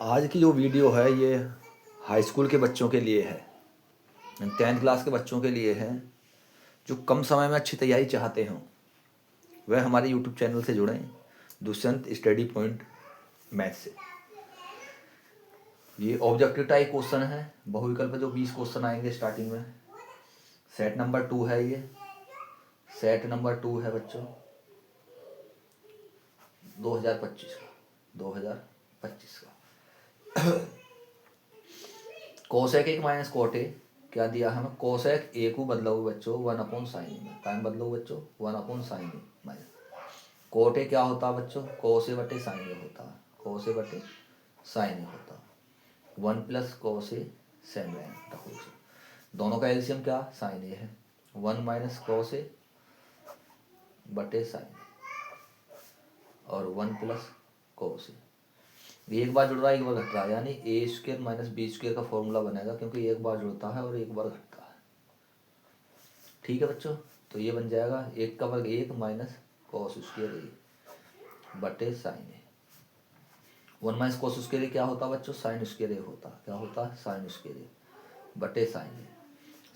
आज की जो वीडियो है ये हाई स्कूल के बच्चों के लिए है, 10th क्लास के बच्चों के लिए है जो कम समय में अच्छी तैयारी चाहते हों। वह हमारे यूट्यूब चैनल से जुड़ें, दुष्यंत स्टडी पॉइंट मैथ से। ये ऑब्जेक्टिव टाइप क्वेश्चन है, बहुविकल्प जो 20 क्वेश्चन आएंगे स्टार्टिंग में। सेट नंबर 2 है, ये सेट नंबर 2 है बच्चों 2025 का 2025 का। कोसेक एक माइनस कोट ए क्या दिया हमें, कोसेक ए को बदला हुआ बच्चों 1/sin में, टाइम बदला हुआ बच्चों 1/sin माइनस कोट ए क्या होता है बच्चों, कोस ए बटे साइन ए होता है, कोस ए बटे साइन ए होता है 1 + कोस ए सेन ए होता है। दोनों का एलसीएम क्या साइन ए है, 1 - कोस ए बटे साइन और 1 + कोस ए। एक बार जुड़ रहा है एक बार घट रहा है, यानी a² - b² का फॉर्मूला बनेगा, क्योंकि एक बार जुड़ता है और एक बार घटता है। ठीक है बच्चों, तो ये बन जाएगा 1 का वर्ग 1 - cos² ए बटे साइन ए। 1 - cos² ए क्या होता है बच्चों, sin² ए होता है। क्या होता है, sin² ए बटे साइन ए।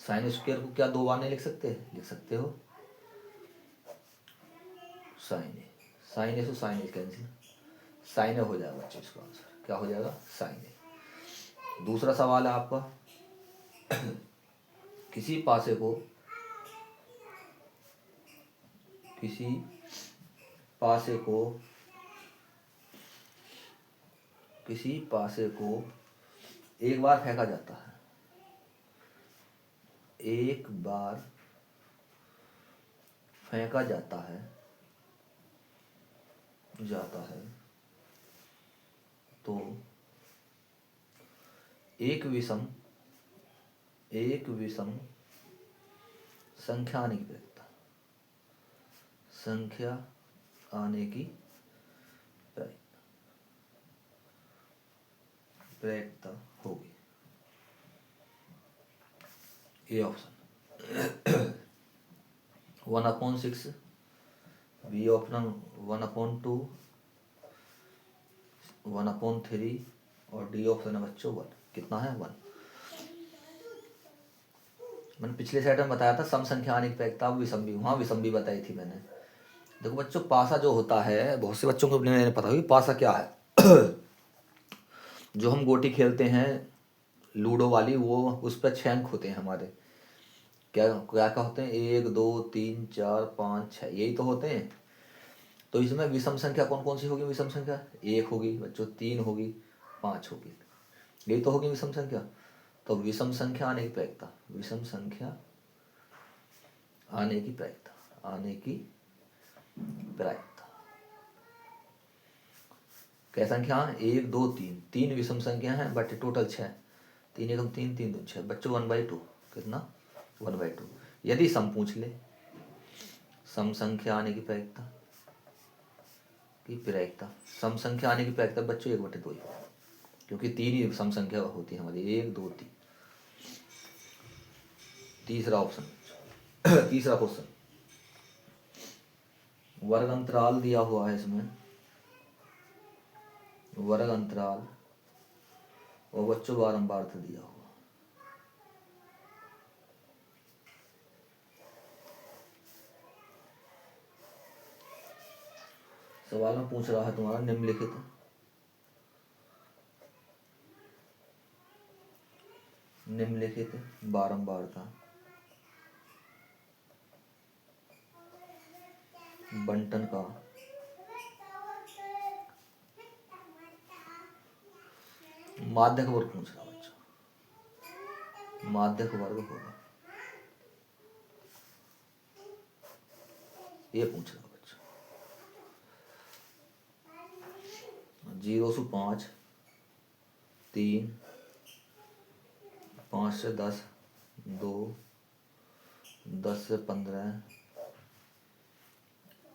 sin² को क्या दो बार नहीं लिख सकते, लिख सकते हो साइन ए, साइन ए से साइन ए कैंसिल, साइन ए हो जाएगा बच्चों इसका आंसर। क्या हो जाएगा, साइन ए। दूसरा सवाल है आपका, किसी पासे को किसी पासे को किसी पासे को एक बार फेंका जाता है, एक बार फेंका जाता है तो एक विषम संख्या आने की प्रयत्ता होगी। ये ऑप्शन 1/6, बी ऑप्शन 1/2, 1/3 और डी ऑप्शन है बच्चों 1। कितना है 1। मैंने पिछले सेट में बताया था सम संख्या आने की प्रयत्ता, विषम भी, वहाँ विषम भी बताई थी मैंने। देखो बच्चों, पासा जो होता है, बहुत से बच्चों को नहीं पता होगी पासा क्या है। जो हम गोटी खेलते हैं लूडो वाली, वो उस पर 6 अंक होते हैं हमारे। क्या क्या क्या होते हैं, 1 2 3 4 5 6, यही तो होते हैं। तो इसमें विषम संख्या कौन कौन सी होगी, विषम संख्या 1 होगी बच्चों, 3 होगी, 5 होगी, यही तो होगी विषम संख्या। तो विषम संख्या आने की प्रयत्ता, विषम संख्या आने की प्रयत्ता क्या संख्या, 1 2 3, 3 विषम संख्या है बट टोटल 6, 3 एकम 3 3 2 6 बच्चों 1/2। कितना 1/2। यदि सम पूछ ले, सम संख्या आने की प्रयत्ता सम संख्या आने की प्रयत्ता बच्चों 1/2 ही, क्योंकि 3 ही सम संख्या होती है हमारी, 1 2 3। तीसरा ऑप्शन तीसरा क्वेश्चन, वर्ग अंतराल दिया हुआ है इसमें, वर्ग अंतराल और बच्चों बारंबार दिया हुआ। सवाल में पूछ रहा है तुम्हारा निम्नलिखित बारंबारता बंटन का माध्यक वर्ग पूछ रहा बच्चों, माध्यक वर्ग होगा, ये पूछ रहा बच्चों। 0 से 5, 3, 5 से 10, 2, 10 से 15,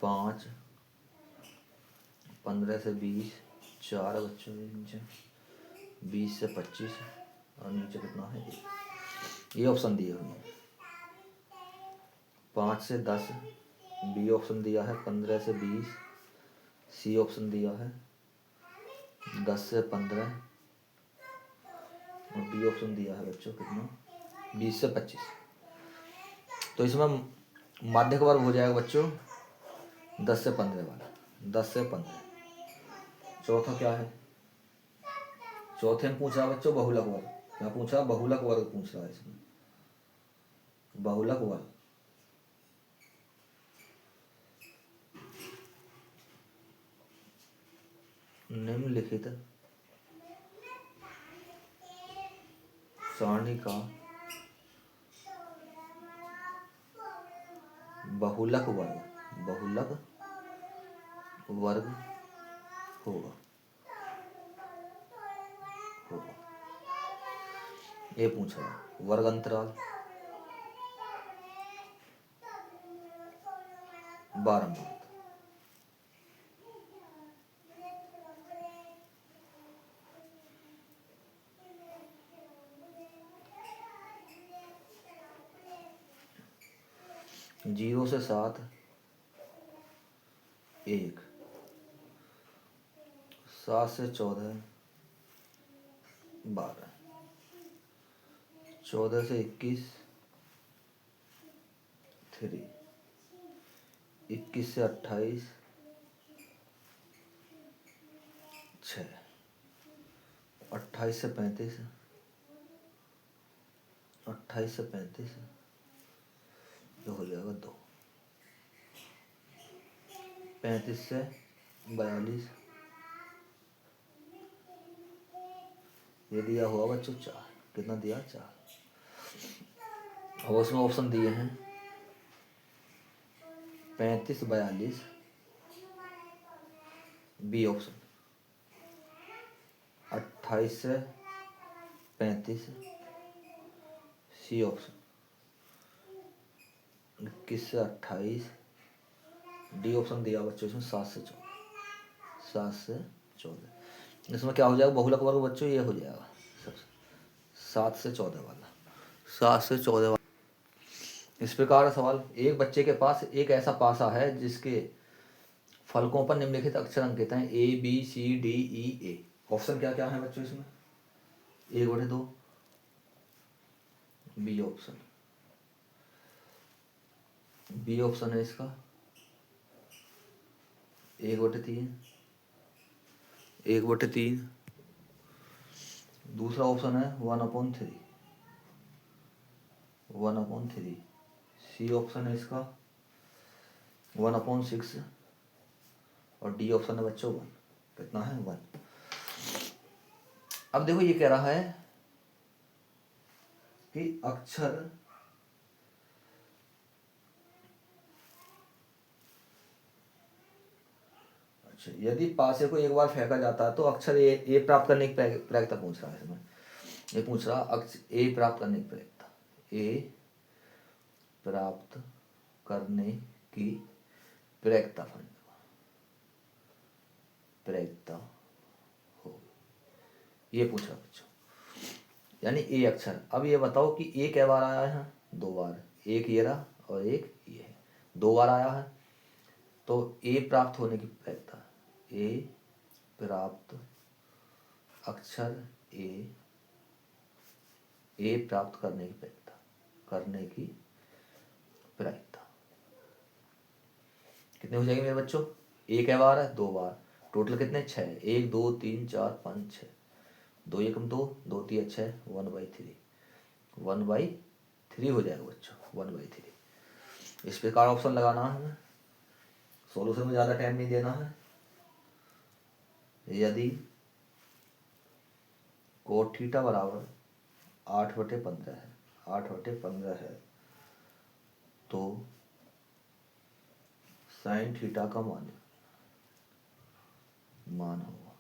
5, 15 से 20, 4 बच्चों नीचे, 20 से 25 और नीचे कितना है, ये ऑप्शन दिए हुए हैं। 5 से 10 बी ऑप्शन दिया है, 15 से 20 सी ऑप्शन दिया है, 10 से 15 और डी ऑप्शन दिया है बच्चों कितना 20 से 25। तो इसमें माध्यक वर्ग हो जाएगा बच्चों 10 से 15 वाला, 10 से 15। चौथा क्या है, चौथे में पूछ रहा बच्चों बहुलक वर्ग। क्या पूछ रहा, बहुलक वर्ग पूछ रहा है इसमें, बहुलक वर्ग। निम्नलिखित सारणी का बहुलक वर्ग, बहुलक वर्ग होगा, होगा। ये पूछ रहा है वर्ग अंतराल, बारंबार। जीरो से 7, 1, 7 से 14, 12, 14 से 21, 3, 21 से 28, 6, 28 से 35, 28 से 35, ये हो जाएगा 2, 35 से 42, ये दिया हुआ बच्चों 4। कितना दिया, 4। और उसमें ऑप्शन दिए हैं 35, 42, बी ऑप्शन, 28 से 35, सी ऑप्शन, 21 से 28, डी ऑप्शन दिया बच्चों इसमें 7 से 14, 7 से 14। इसमें क्या हो जाएगा बहुलक वर्ग बच्चों, ये हो जाएगा 7 से 14 वाला, 7 से 14 वाला। इस प्रकार सवाल, एक बच्चे के पास एक ऐसा पासा है जिसके फलकों पर निम्नलिखित अक्षर अंकित हैं ABCDEA। ऑप्शन क्या क्या है बच्चों इसमें, 1/2, बी ऑप्शन, बी ऑप्शन है इसका 1/3, 1/3। दूसरा ऑप्शन है 1/3, 1/3। सी ऑप्शन है इसका 1/6 और डी ऑप्शन है बच्चों 1। कितना है, 1। अब देखो ये कह रहा है कि अक्षर यदि पासे को एक बार फेंका जाता है तो अक्षर ए प्राप्त करने की प्रक्रिया पूछ रहा है इसमें। ये पूछ रहा अक्षर ए प्राप्त करने की प्रक्रिया, ए प्राप्त करने की प्रक्रिया हो, ये पूछ रहा बच्चों, यानी ए अक्षर। अब ये बताओ कि ए कै बार आया है, 2 बार, एक ये रहा और एक ये है, 2 बार आया है। तो ए प्राप्त होने की प्रक्रिया, ए प्राप्त, अक्षर ए प्राप्त करने की प्रक्रिया, करने की प्रक्रिया कितने हो जाएंगे मेरे बच्चों, एक है बार है, 2 बार, टोटल कितने 6, 1 2 3 4 5 6, 2 एकम 2, 2 3 6, 1/3, 1/3 हो जाएगा बच्चों, 1/3। इस प्रकार ऑप्शन लगाना है हमें, सॉल्यूशन में ज़्यादा टाइम नहीं देना है। यदि कोट थीटा बराबर 8/15 है, 8/15 है, तो साइन थीटा का मान होगा,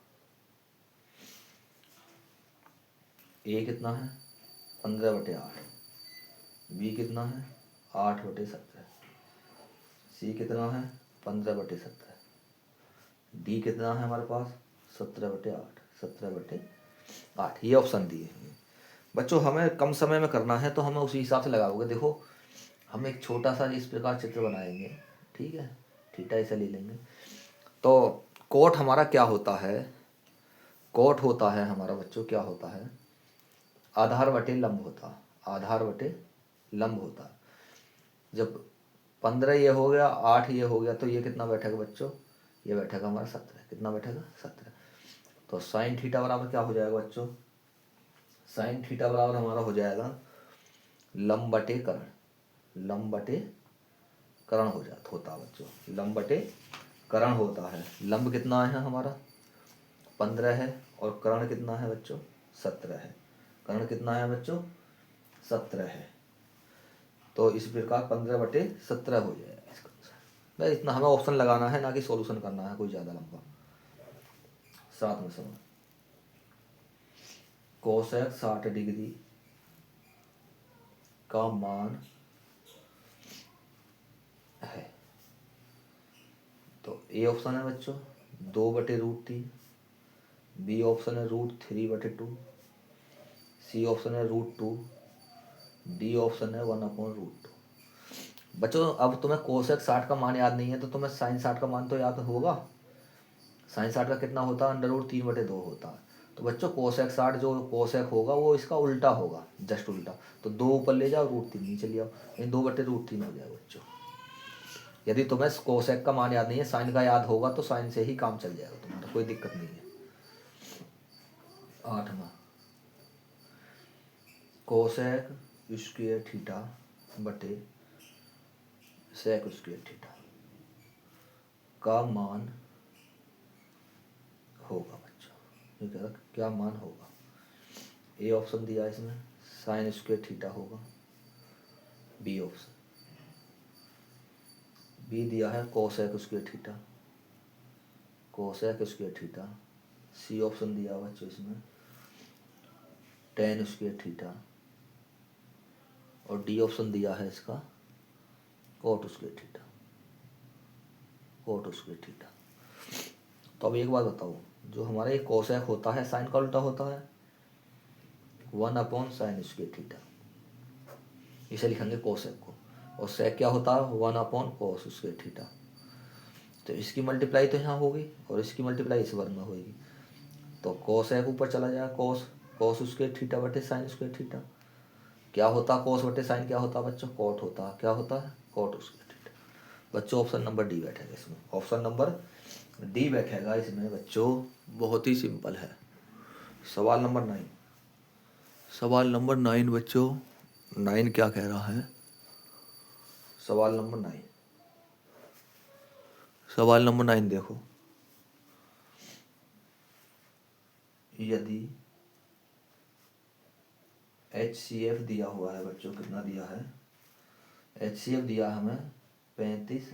ए कितना है 15/8, बी कितना है 8/17, सी कितना है 15/17, डी कितना है हमारे पास 17/8, 17/8। ये ऑप्शन दिए हैं बच्चों। हमें कम समय में करना है तो हमें उसी हिसाब से लगाओगे। देखो हम एक छोटा सा इस प्रकार चित्र बनाएंगे, ठीक है, थीटा ऐसे ले लेंगे। तो कोट हमारा क्या होता है, कोट होता है हमारा बच्चों क्या होता है, आधार बटे लंब होता, आधार बटे लंब होता। जब 15 ये हो गया, 8 ये हो गया, तो ये कितना बैठेगा बच्चों, ये बैठेगा हमारा 17। कितना बैठेगा 17। तो साइन थीटा बराबर क्या हो जाएगा बच्चों, साइन थीटा बराबर हमारा हो जाएगा लंब बटे कर्ण, लंब बटे कर्ण होता बच्चों, लंब बटे कर्ण होता है। लंब कितना है हमारा 15 है और कर्ण कितना है बच्चों 17 है। कर्ण कितना है बच्चों 17 है। तो इस प्रकार 15/17 हो जाएगा इसका आंसर। बस इतना हमें ऑप्शन लगाना है, ना कि सॉल्यूशन करना है कोई ज़्यादा लंबा। 7वां सवाल, कोसेक 60 डिग्री का मान है। तो ए ऑप्शन है बच्चों 2/√3, बी ऑप्शन है √3/2, सी ऑप्शन है √2, डी ऑप्शन है 1/√2। बच्चों अब तुम्हें कोसेक 60 का मान याद नहीं है तो तुम्हें साइन 60 का मान तो याद होगा। साइन 60 का कितना होता है, √3/2 होता है। तो बच्चों कोसेक 60 जो कोसेक होगा वो इसका उल्टा होगा, जस्ट उल्टा। तो 2 ऊपर ले जाओ, √3 नीचे ले आओ, यानी 2/√3 हो जाएगा बच्चों। यदि तुम्हें कोसेक का मान याद नहीं है, साइन का याद होगा तो साइन से ही काम चल जाएगा तुम्हारा, कोई दिक्कत नहीं है। 8वां, कोसेक स्क्वायर थीटा बटे सेक स्क्वायर थीटा का मान होगा बच्चों। ये कह रहा क्या मान होगा। ए ऑप्शन दिया इसमें साइन स्क्वायर थीटा होगा, बी ऑप्शन, बी दिया है cosec square theta, cosec square theta, C option दिया बच्चों इसमें टेन स्क्वायर थीटा, और डी ऑप्शन दिया है इसका cot square theta, cot square theta. तो अब एक बात बताओ, जो हमारा ये कोसेक होता है साइन का उल्टा होता है 1/sin स्क्वायर थीटा, इसे लिखेंगे कोसेक को, और सेक क्या होता है 1/cos स्क्वायर थीटा। तो इसकी मल्टीप्लाई तो यहाँ होगी और इसकी मल्टीप्लाई इस वर्ग में होगी। तो कोसेक ऊपर चला जाएगा, कोस स्क्वायर थीटा बटे साइन स्क्वायर थीटा। क्या होता कोस बटे साइन, क्या होता बच्चों कोट होता, क्या होता है कोट स्क्वायर थीटा। बच्चों ऑप्शन नंबर डी बैठेगा इसमें, ऑप्शन नंबर डी बैठेगा इसमें बच्चों। बहुत ही सिंपल है। सवाल नंबर 9, सवाल नंबर 9 बच्चों, 9 क्या कह रहा है, सवाल नंबर 9, सवाल नंबर 9 देखो, यदि HCF दिया हुआ है बच्चों, कितना दिया है HCF दिया हमें 35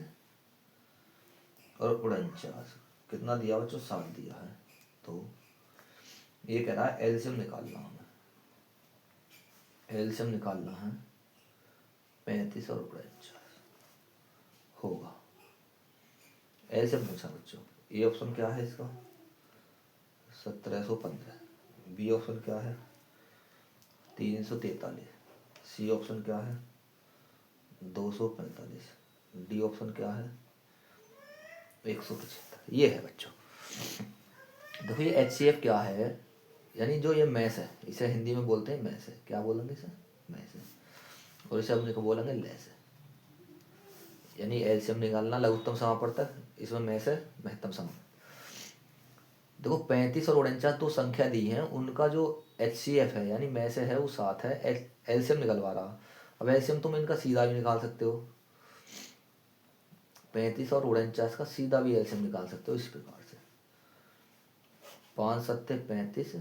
और 49, कितना दिया बच्चों 60 दिया है। तो ये कह रहा है एलसीएम निकालना, हमें एलसीएम निकालना है 35 और 49 होगा। एलसीएम पूछा बच्चों। ए ऑप्शन क्या है इसका 1715, बी ऑप्शन क्या है 343, सी ऑप्शन क्या है 245, डी ऑप्शन क्या है 175। ये है बच्चों। देखो ये HCF क्या है, यानी जो ये मैस है, इसे हिंदी में बोलते हैं मैस है। क्या बोलेंगे इसे, मैस है। और इसे अपने को बोलेंगे लेस है। यानी एलसीएम निकालना लघुत्तम समापवर्तक, इसमें मैस है महत्तम समापवर्तक। देखो 35 और 49 तो संख्या दी है, उनका जो HCF है यानी मैस है वो 7 है, एलसीएम निकलवा रहा। अब एलसीएम तुम इनका सीधा भी निकाल सकते हो, 35 और 49 का सीधा भी एलसीएम निकाल सकते हो इस प्रकार से। 5 7 35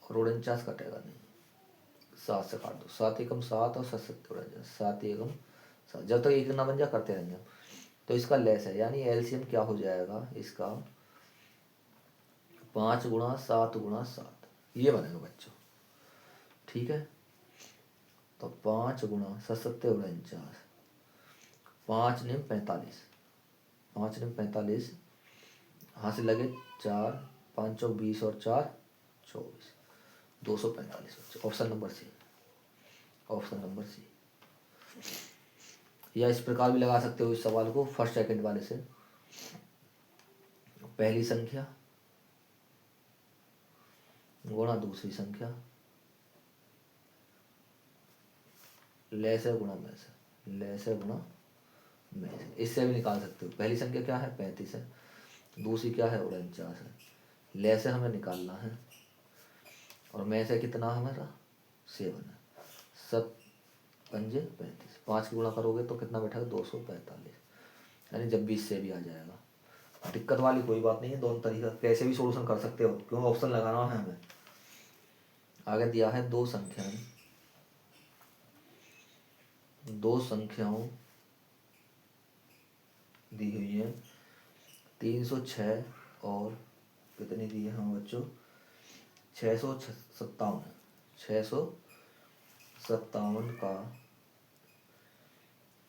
और 49 कटेगा नहीं, 7 से काट दो, 7 एकम 7 और 7 7 49, 7 एकम 7, जब तक एक ना बन जाए करते रहेंगे। तो इसका लेस है, यानी एलसीएम क्या हो जाएगा इसका 5 × 7 × 7, ये बनेगा बच्चों। ठीक है, तो 5 × 7 7 49, 5 9 45, 5 9 45, यहाँ से लगे 4, 5 चौक 20 और 4 24, 245 बच्चों। Option number C, option number C. या इस प्रकार भी लगा सकते हो इस सवाल को फर्स्ट सेकंड वाले से। पहली संख्या गुणा दूसरी संख्या, ले से गुणा में से, ले से गुणा में से। इससे भी निकाल सकते हो। पहली संख्या क्या है 35 है, दूसरी क्या है 49 है। ले से हमें निकालना है और में से कितना हमारा 7 है। 7 पंजे 35, 5 की गुणा करोगे तो कितना बैठेगा 245, यानी जब भी इससे भी आ जाएगा। दिक्कत वाली कोई बात नहीं है, दोनों तरीका कैसे भी सोल्यूशन कर सकते हो, क्यों ऑप्शन लगाना है हमें। आगे दिया है दो संख्याओं दी हुई है 306 और कितनी दी है हम बच्चों 657 है। 657 का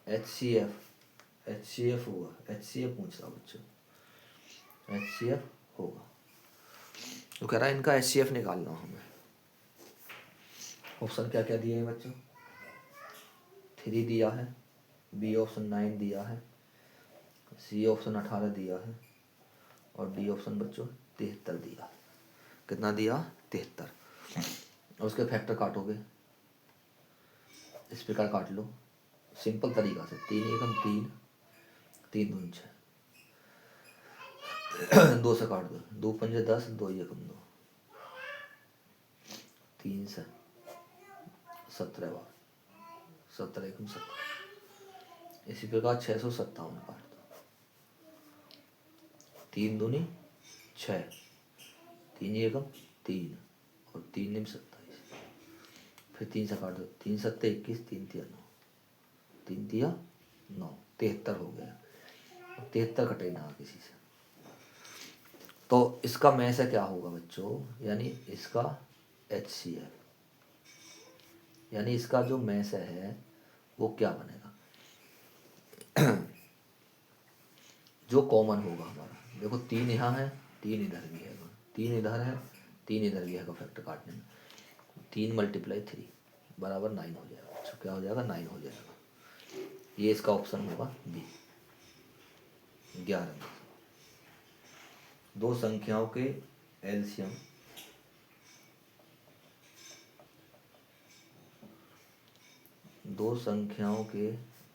HCF होगा, HCF पूछ रहा बच्चों, HCF होगा तो कह रहा है इनका HCF निकालना हमें। ऑप्शन क्या क्या दिए हैं बच्चों 3 दिया है, बी ऑप्शन 9 दिया है, सी ऑप्शन 18 दिया है और डी ऑप्शन बच्चों 73 दिया। कितना दिया 73। और उसके फैक्टर काटोगे इस प्रकार काट लो सिंपल तरीका से, 3 एकम 3, 3 दूनी 6, 2 से काट दो, 2 पंजे 10, 2 एकम 2, 3 से 17 बार, 17 एकम 17। इसी प्रकार 657 काट दो, 3 दूनी 6, 3 एकम 3 और 3 निम 27। फिर 3 से काट दो, 3 सत्ते 21, 3 तिया 9, 3 तिया 9, 73 हो गया। 73 कटे ना किसी से, तो इसका में से क्या होगा बच्चों, यानी इसका HCF, यानी इसका जो में से है वो क्या बनेगा जो कॉमन होगा हमारा। देखो 3 यहाँ है, 3 इधर भी है, 3 इधर है, 3 इधर भी है, फैक्टर काटने में 3 × 3 बराबर 9 हो जाएगा। अच्छा क्या हो जाएगा 9 हो जाएगा। ये इसका ऑप्शन होगा बी 11। दो संख्याओं के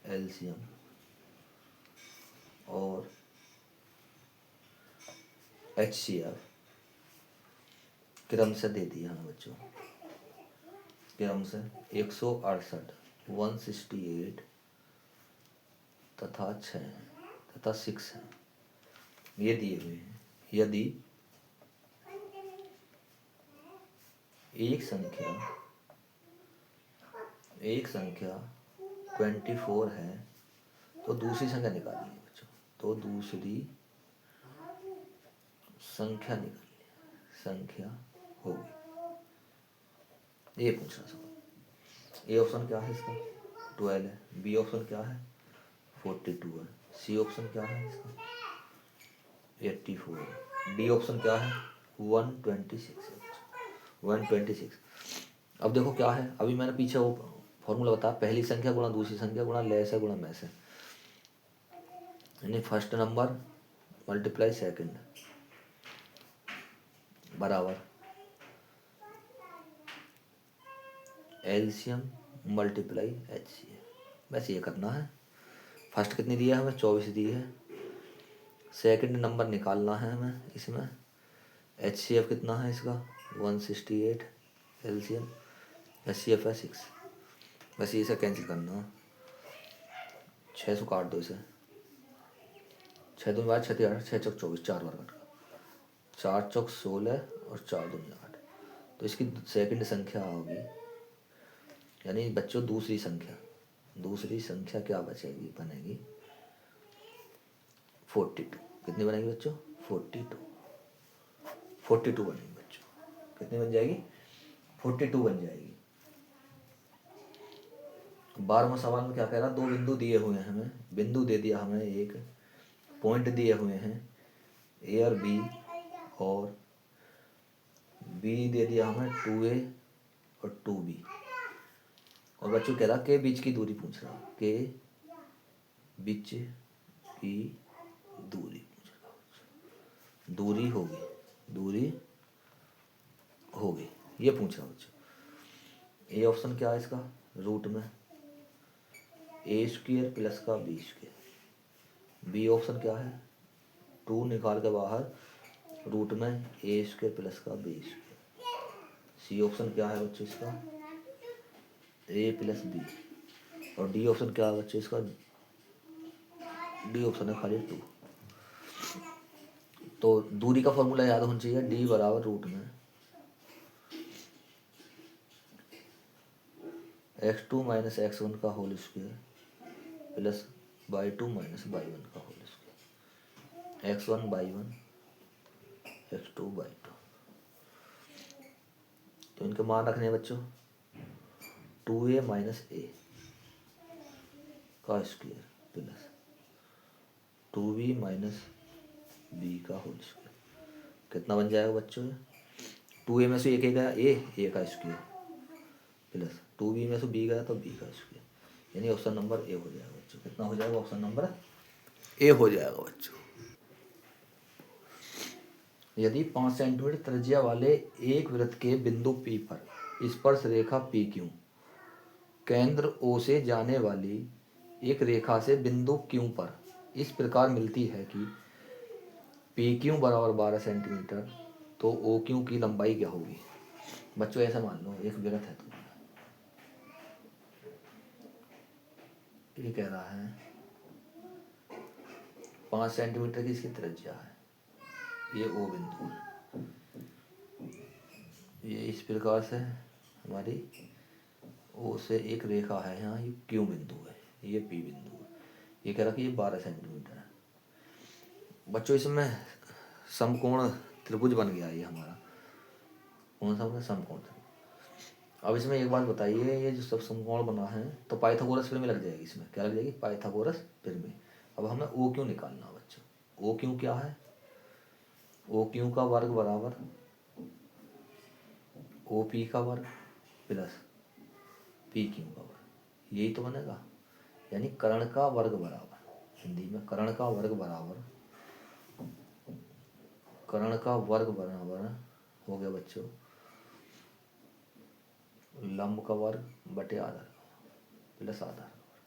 एलसीएम और HCF क्रम से दे दिया है बच्चों, क्रम से 168, 168 तथा 6 तथा 6 है, ये दिए हुए हैं। यदि एक संख्या 24 है तो दूसरी संख्या निकालनी है बच्चों, तो दूसरी संख्या निकालनी है, संख्या होगी। ये पूछ रहा सवाल। ए ऑप्शन क्या है इसका 12 है, बी ऑप्शन क्या है 42 है, सी ऑप्शन क्या है इसका 84 है, डी ऑप्शन क्या है 126 है, 126। अब देखो क्या है, अभी मैंने पीछे वो फॉर्मूला बताया, पहली संख्या गुणा दूसरी संख्या गुणा ले से गुणा में से, यानी फर्स्ट नंबर मल्टीप्लाई सेकंड बराबर एलसीएम मल्टीप्लाई HCF। बस ये करना है। फर्स्ट कितनी दी है हमें 24 दी है, सेकंड नंबर निकालना है हमें इसमें, HCF कितना है इसका 168, एलसीएम HCF है 6। बस ये इसे कैंसिल करना, 6 से काट दो इसे, 6 दूनी 8, 6 8, 6 चौक 24, 4 बार कट का, 4 चौक 16 और 4 दूनी 8। तो इसकी सेकंड संख्या होगी, यानी बच्चों दूसरी संख्या क्या बचेगी बनेगी 42। कितनी बनेगी बच्चों 42 बनेगी बच्चों। कितनी बन जाएगी 42 बन जाएगी। 12वां सवाल में क्या कह रहा, दो बिंदु दिए हुए हैं हमें, बिंदु दे दिया हमें, एक पॉइंट दिए हुए हैं A और B, और B दे दिया हमें 2A और 2B, और बच्चों कह रहा के बीच की दूरी पूछ रहा, के बीच की दूरी पूछ रहा, दूरी होगी ये पूछ रहा बच्चों। ए ऑप्शन क्या है इसका, रूट में ए स्क्वायर प्लस का बी स्क्वायर। बी ऑप्शन क्या है, 2 निकाल के बाहर रूट में ए स्क्वायर प्लस का बी स्क्वायर। सी ऑप्शन क्या है बच्चों इसका, ए प्लस बी। और डी ऑप्शन क्या है बच्चों इसका, डी ऑप्शन है खाली 2। तो दूरी का फॉर्मूला याद होना चाहिए, डी बराबर रूट में x2 माइनस x1 का whole square plus y2 minus y1 का whole square. x1 y1 x2 y2। तो इनके मान रखने हैं बच्चों, 2a माइनस ए का square plus 2b minus B का होल स्क्वायर। कितना बन जाएगा बच्चों, 2a में से एक गया ए का स्क्वायर प्लस 2b में से बी गया तो बी का स्क्वायर, यानी ऑप्शन नंबर ए हो जाएगा बच्चों। कितना हो जाएगा, ऑप्शन नंबर ए हो जाएगा बच्चों। यदि 5 सेंटीमीटर त्रिज्या वाले एक वृत्त के बिंदु P पर स्पर्श रेखा PQ केंद्र O से जाने वाली एक रेखा से बिंदु Q पर इस प्रकार मिलती है कि PQ बराबर 12 सेंटीमीटर, तो OQ की लंबाई क्या होगी। बच्चों ऐसा मान लो एक वृत्त है तुम्हारा, ये कह रहा है 5 सेंटीमीटर की इसकी त्रिज्या है, ये O बिंदु है, ये इस प्रकार से हमारी O से एक रेखा है, यहाँ ये Q बिंदु है, ये P बिंदु है। ये कह रहा कि ये 12 सेंटीमीटर है। बच्चों इसमें समकोण त्रिभुज बन गया ये हमारा, कौन सा बना, समकोण त्रिभुज। अब इसमें एक बात बताइए, ये जो सब समकोण बना है तो पाइथागोरस प्रमेय लग जाएगी इसमें, क्या लग जाएगी, पाइथागोरस प्रमेय। अब हमें ओ क्यों निकालना बच्चों, ओ क्यों क्या है, ओ क्यों का वर्ग बराबर ओ पी का वर्ग प्लस पी क्यू का वर्ग, यही तो बनेगा। यानी कर्ण का वर्ग बराबर, हिंदी में कर्ण का वर्ग बराबर, कर्ण का वर्ग बराबर हो गया बच्चों लंब का वर्ग बटे आधार का प्लस आधार का वर्ग,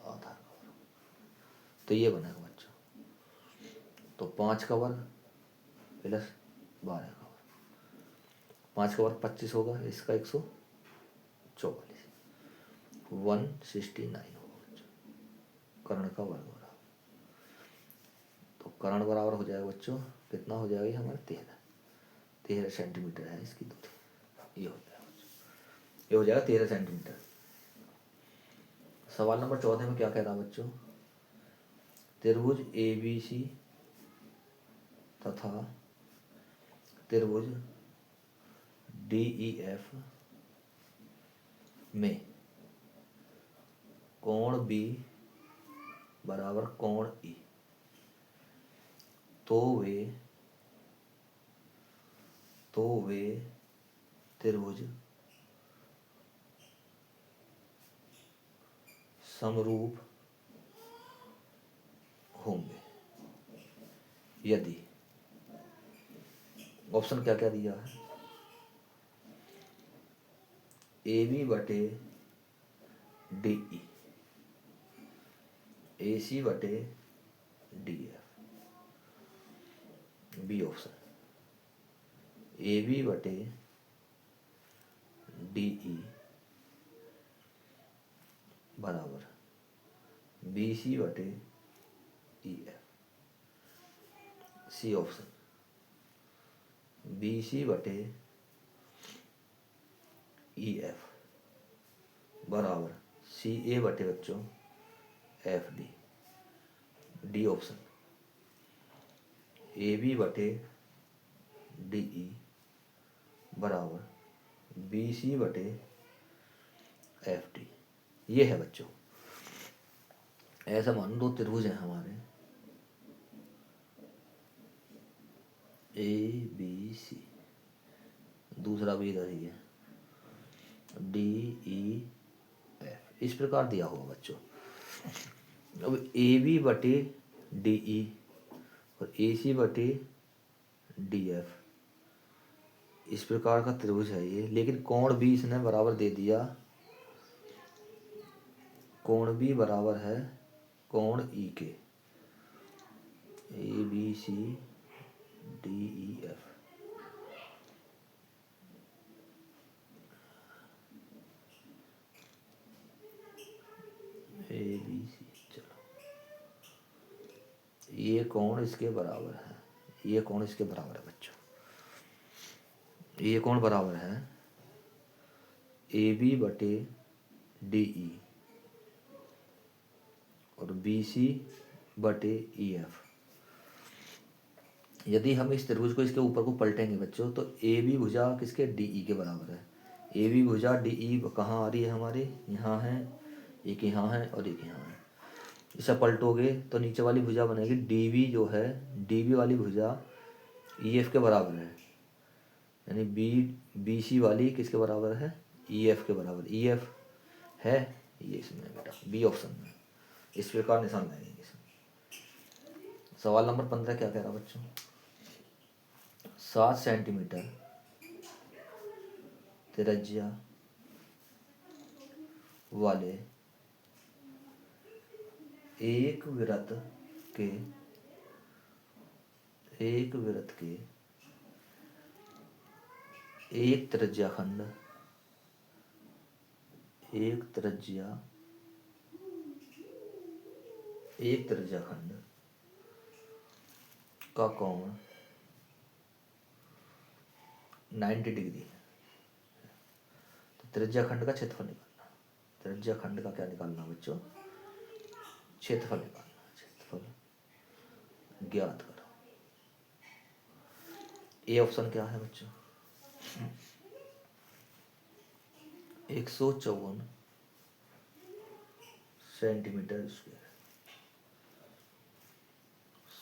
आधार का वर्ग। तो ये बनेगा बच्चों, तो 5 का वर्ग प्लस 12 का वर्ग, 5 का वर्ग 25 होगा, इसका 144, 169 होगा बच्चों कर्ण का वर्ग बराबर। तो कर्ण बराबर हो जाएगा बच्चों, कितना हो जाएगा हमारे 13 सेंटीमीटर है इसकी दूरी, ये हो जाएगा बच्चों, ये हो जाएगा 13 सेंटीमीटर। सवाल नंबर 14 में क्या कह रहा बच्चों, त्रिभुज ABC तथा त्रिभुज DEF में कोण B बराबर कोण E, तो वे त्रिभुज समरूप होंगे यदि, ऑप्शन क्या क्या दिया है, AB बटे DE, AC बटे DF। बी ऑप्शन AB बटे DE बराबर BC बटे EF। सी ऑप्शन BC बटे EF बराबर CA बटे बच्चों FD। डी ऑप्शन AB बटे DE बराबर BC बटे FD। ये है बच्चों, ऐसा मान 2 त्रिभुज हैं हमारे ABC, दूसरा भी इधर ही है DEF, इस प्रकार दिया हुआ बच्चों। अब AB बटे DE और AC बटे DF इस प्रकार का त्रिभुज है ये, लेकिन कोण भी इसने बराबर दे दिया, कोण भी बराबर है कोण ई के, ABCDEF। ABC, चलो ये कोण इसके बराबर है, ये कोण इसके बराबर है बच्चों, ये कोण बराबर है AB/DE और BC/EF। यदि हम इस त्रिभुज को इसके ऊपर को पलटेंगे बच्चों, तो AB भुजा किसके, DE के बराबर है। AB भुजा DE कहाँ आ रही है हमारी, यहाँ है, एक यहाँ है और एक यहाँ है। इसे पलटोगे तो नीचे वाली भुजा बनेगी DB, जो है DB वाली भुजा EF के बराबर है, यानी BC वाली किसके बराबर है, EF के बराबर। EF है ये इसमें बेटा, B ऑप्शन में। इस प्रकार निशान लगेंगे इसमें। सवाल नंबर 15 क्या कह रहा बच्चों, 7 सेंटीमीटर त्रिज्या वाले एक वृत्त के एक त्रिज्याखंड का कोण 90 डिग्री है। तो त्रिज्याखंड का क्षेत्रफल निकालना, त्रिज्याखंड का क्या निकालना बच्चों, क्षेत्रफल निकालना, क्षेत्रफल ज्ञात करो। ए ऑप्शन क्या है बच्चों, 154 centimetre square,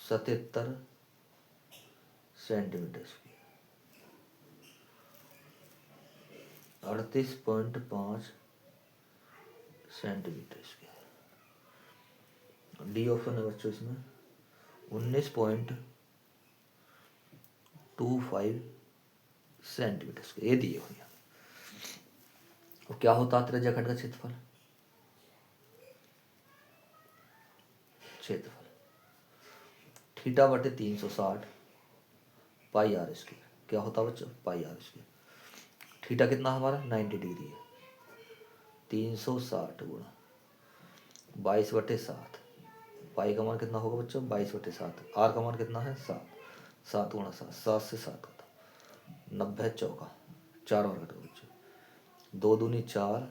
77 centimetre square, 38.5 centimetre square. D option है बच्चों इसमें 19.25 सेंटीमीटर स्क्वायर, ये दिए हुए। और क्या होता है त्रिज्याखंड का क्षेत्रफल, θ/360 पाई आर स्क्वायर, क्या होता बच्चों, पाई आर स्क्वायर। थीटा कितना हमारा 90 डिग्री है, 360 गुणा 22/7, पाई का मान कितना होगा बच्चों 22/7, आर का मान कितना है 7, 7 गुणा 7, 7 से 7 होता 90 चौका 4 और घटो बच्चों, 2 दूनी 4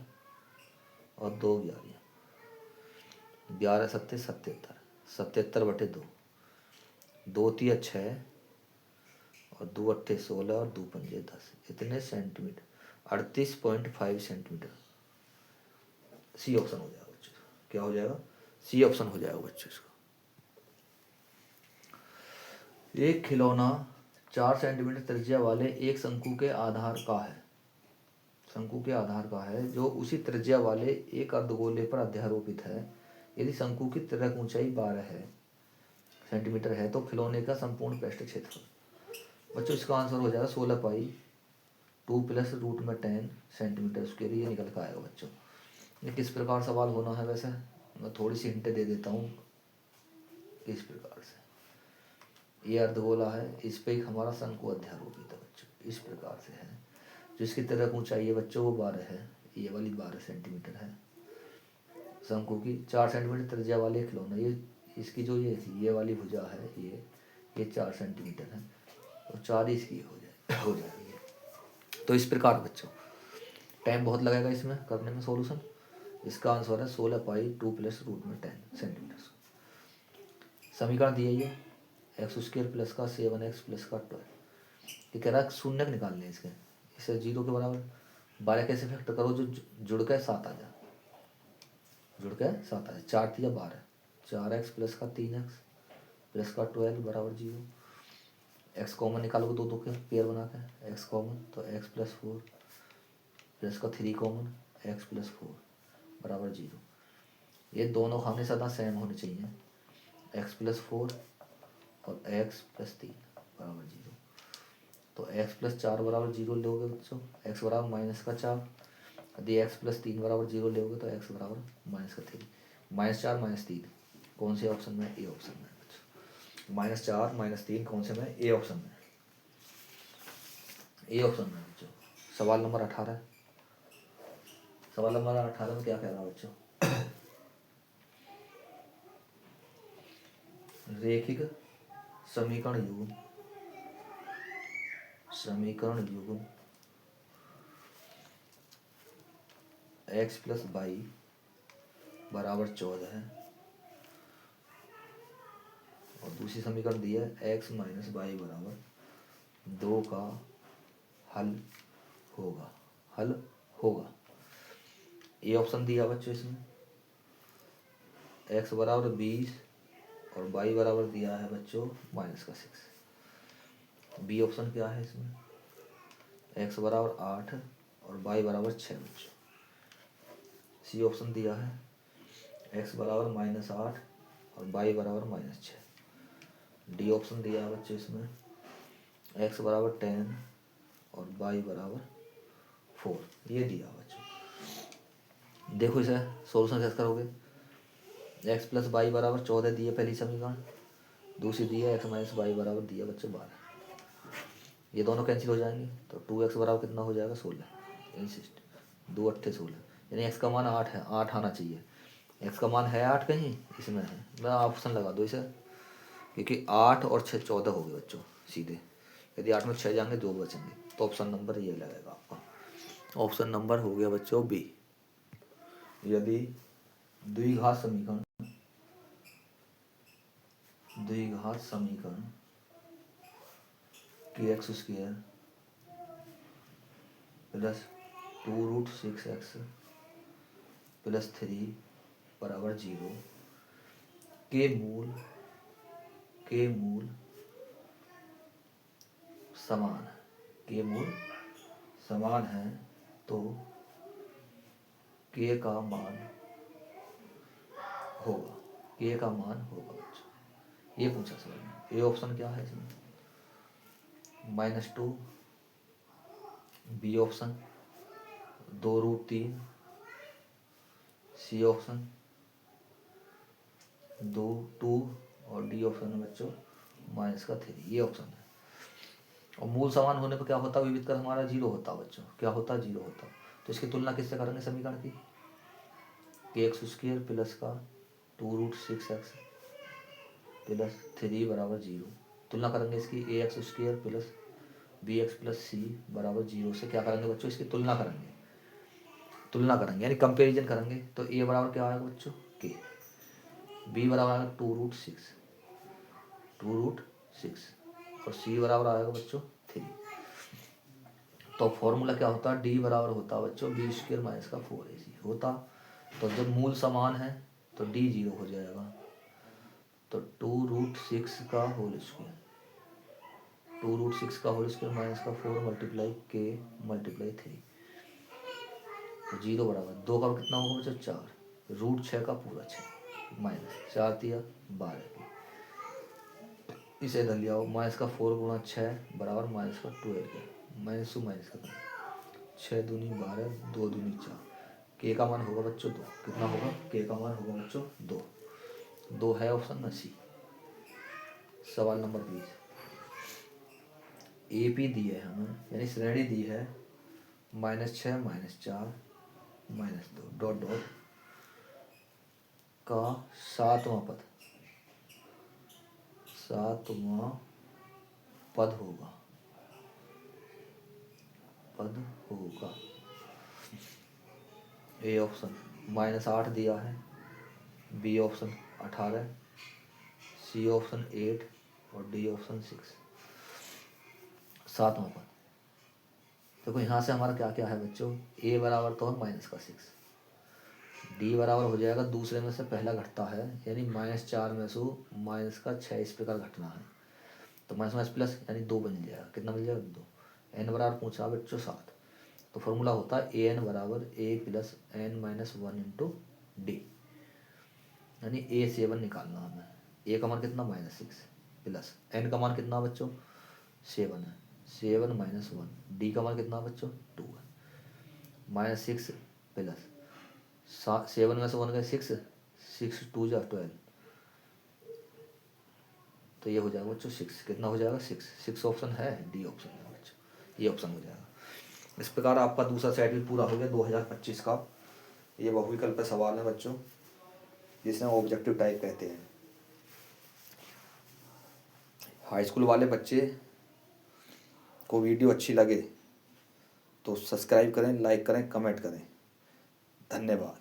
और 2 11, 11 सत्ते 77, 77/2, 2 तिया 6 और 2 अट्ठे 16 और 2 पंजे 10, इतने सेंटीमीटर, 38.5 सेंटीमीटर। सी ऑप्शन हो जाएगा बच्चों, क्या हो जाएगा, सी ऑप्शन हो जाएगा बच्चों इसका। एक खिलौना 4 सेंटीमीटर त्रिज्या वाले एक शंकु के आधार का है, शंकु के आधार का है, जो उसी त्रिज्या वाले एक अर्धगोले पर अध्यारोपित है। यदि शंकु की तिर्यक ऊंचाई 12 सेंटीमीटर है, तो खिलौने का संपूर्ण पृष्ठ क्षेत्रफल बच्चों, इसका आंसर हो जाएगा 16 पाई 2 प्लस रूट में 10 सेंटीमीटर स्क्वायर, ये निकल कर आएगा बच्चों। ये किस प्रकार सवाल होना है, वैसे मैं थोड़ी सी हिंट दे देता हूँ। किस प्रकार से, ये अर्धगोला है, इस पे एक हमारा शंकु अध्यारोपित है बच्चों, इस प्रकार से है। जिसकी तरफ ऊंचाई है बच्चों वो 12 है, ये वाली 12 सेंटीमीटर है। शंकु की 4 सेंटीमीटर त्रिज्या वाले खिलौना, ये इसकी जो ये वाली भुजा है, ये 4 सेंटीमीटर है, तो 4 इसकी हो जाएगी। तो इस प्रकार बच्चों, टाइम बहुत लगेगा इसमें करने में सॉल्यूशन। इसका आंसर है 16 पाई 2 प्लस रूट में 10 सेंटीमीटर। समीकरण दिया ये x² प्लस का 7x प्लस का 12, ये कह रहा है शून्य निकालने इसके, इसे 0 के बराबर 12 कैसे फैक्टर करो, जो जुड़ के 7 आ जाए, जुड़ के 7 आ जाए, 4 तिया 12, 4x प्लस का 3x प्लस का 12 बराबर 0। x कॉमन निकालोगे, दो के पेयर बना के x कॉमन, तो x प्लस 4 प्लस का 3 कॉमन, x प्लस 4 बराबर 0। ये दोनों खाने सदा सेम होने चाहिए, x प्लस 4 और x प्लस 3 बराबर 0। तो x प्लस 4 बराबर 0 लोगे बच्चों, x बराबर माइनस का 4। यदि x प्लस 3 बराबर 0 लोगे तो x बराबर माइनस का 3। -4 -3 कौन से ऑप्शन में? ए ऑप्शन में बच्चों। -4 -3 कौन से में? ए ऑप्शन में, ए ऑप्शन में बच्चों। सवाल नंबर 18। सवाल नंबर 18 में क्या कह रहा है बच्चों? रेखिक समीकरण युग्म, समीकरण युग्म x प्लस वाई बराबर 14 है, और दूसरी समीकरण दी है x माइनस वाई बराबर 2 का हल होगा, हल होगा। ये ऑप्शन दिया बच्चों इसमें, x बराबर 20 और y बराबर दिया है बच्चों -6। बी ऑप्शन क्या है इसमें? x बराबर 8 और y बराबर 6 बच्चों। सी ऑप्शन दिया है x बराबर -8 और y बराबर -6। डी ऑप्शन दिया है बच्चों इसमें x बराबर 10 और y बराबर 4। ये दिया बच्चों। देखो इसे सॉल्यूशन कैसे करोगे? x प्लस वाई बराबर 14 दिए पहली समीकरण, दूसरी दी है x माइनस वाई बराबर दिया बच्चों 12। ये दोनों कैंसिल हो जाएंगे तो 2x बराबर कितना हो जाएगा? 16। इंसिस्ट 2 8 16, यानी x का मान 8 है, 8 आना चाहिए। x का मान है 8 कहीं? इसमें है, मैं ऑप्शन लगा दो इसे, क्योंकि 8 और 6 14 हो गए बच्चों सीधे। यदि 8 में 6 जाएंगे 2 बचेंगे, तो ऑप्शन नंबर ये लगेगा आपका। ऑप्शन नंबर हो गया बच्चों बी। यदि द्विघात समीकरण, द्विघात समीकरण कि x square plus 2√6x plus 3 बराबर 0 के मूल समान है, के मूल समान है, तो k का मान होगा, k का मान होगा बच्चों। ये पूछा सवाल में। ए ऑप्शन क्या है इसमें? -2। B option 2√3। सी ऑप्शन 2 और डी ऑप्शन है बच्चों -3। ये ऑप्शन है। और मूल समान होने पर क्या होता? विविध कर हमारा 0 होता बच्चों। क्या होता? 0 होता। तो इसकी तुलना किससे करेंगे समीकरण की? कि x स्क्वायर प्लस का 2√6x प्लस 3 बराबर 0। तुलना करेंगे इसकी A X square plus B X plus C बराबर 0 से। क्या करेंगे बच्चों? इसकी तुलना करेंगे, तुलना करेंगे यानी कंपेरिजन करेंगे। तो ए बराबर क्या आएगा बच्चों? के। बी बराबर आएगा 2√6 और सी बराबर आएगा बच्चों 3। तो फॉर्मूला क्या होता है? डी बराबर होता है बच्चों बी स्क्वायर माइनस का 4ac होता। तो जब मूल समान है तो डी 0 हो जाएगा। तो 2√6 का होल स्क्वायर, 2√6 का होल स्क्वायर माइनस का 4 मल्टीप्लाई के मल्टीप्लाई 3, तो 0 बराबर 2 का कितना होगा बच्चों? 4। √6 का पूरा 6 माइनस 4 दिया 12 की। इसे इधर ले आओ, माइनस का 4 गुणा 6 बराबर माइनस का 12 के। माइनस का 6 दूनी 12, 2 दूनी 4। के का मान होगा बच्चों 2। कितना होगा? के का मान होगा बच्चों 2 है ऑप्शन में सी। सवाल नंबर 20। ए पी दी है हमें, यानी श्रेणी दी है -6 -4 -2 डॉट डॉट का सातवां पद होगा, ए ऑप्शन -8 दिया है, बी ऑप्शन 18, सी ऑप्शन 8 और डी ऑप्शन 6। सातवां पद देखो यहाँ से हमारा क्या क्या है बच्चों? ए बराबर तो है -6, डी बराबर हो जाएगा दूसरे में से पहला घटता है, यानी -4 में से -6 इस प्रकार घटना है। तो माइनस प्लस यानी 2 बन जाएगा। कितना मिल जाएगा? 2। एन बराबर पूछा बच्चों 7। तो फॉर्मूला होता है ए एन बराबर ए प्लस n - 1 इंटू डी, यानी A7 निकालना हमें। ए का मान कितना? -6 प्लस एन का मान कितना बच्चों? 7 है। 7 माइनस 1, डी का मान कितना बच्चों 2 है, माइनस 6 प्लस 7 में से 1 का 6, 6 2 जा 12, तो ये हो जाएगा बच्चों 6, कितना हो जाएगा 6 ऑप्शन है, डी ऑप्शन है बच्चों, ये ऑप्शन हो जाएगा। इस प्रकार आपका दूसरा सेट भी पूरा हो गया 2025 का। ये बहुविकल्प सवाल है बच्चों, जिसे हम ऑब्जेक्टिव टाइप कहते हैं। हाई स्कूल वाले बच्चे को वीडियो अच्छी लगे तो सब्सक्राइब करें, लाइक करें, कमेंट करें। धन्यवाद।